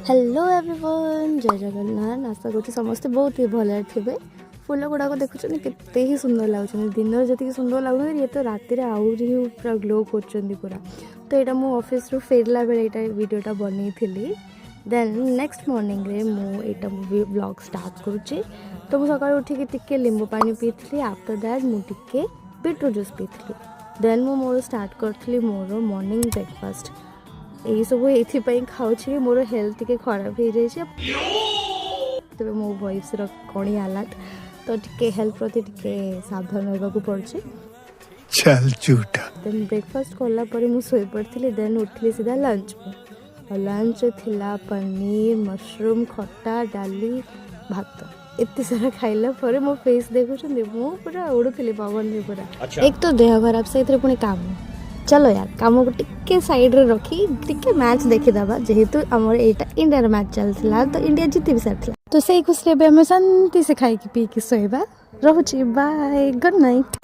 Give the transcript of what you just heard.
Hello everyone, जय जगन्नाथ। आशा करूँ समस्ते बहुत ही भले थे। फुल गुड़ाक देखुं केते ही सुंदर लगुच। दिन जी सुंदर लगुन ये तो राति आहरी पूरा ग्लो कर पूरा। तो यहाँ मुझे ऑफिस रू फेरला बेले ये वीडियोटा बनई थी। देन नेक्स्ट मॉर्निंग रे मुझे ब्लॉग स्टार्ट करुच्ची। तो मुझे सकाळु उठिकी टिके लिंबू पानी पीती। आफ्टर दैट मुझे बीटरूट जूस पीती। देन मोर स्टार्ट करी मोर मॉर्निंग ब्रेकफास्ट। यही सब ये खाऊँ मोर हेल्थ टी खराब हो जाए। तबे मो वॉइस कणी हालात तो टिके हेल्थ प्रति टिके सावधान होगा पड़े। चल झूठा। देन ब्रेकफास्ट कला शोई पड़ी। देन उठली सीधा लंच और लंच थिला पनीर मशरूम खट्टा डाली भात एत सारा खाइला पर मो फेस देखुं मु पूरा उड़ूली पवन में पूरा। एक तो देह खराब से पुणी काम। चलो यार काम को टिके साइड रे रखी टिके मैच देखीदबा। जेहेतु आमर एटा इंडिया मैच चलता तो इंडिया जीति भी सारी तो से खुशी आम शांति से खाई पी कि सोइबा। रहुची बाय गुड नाइट।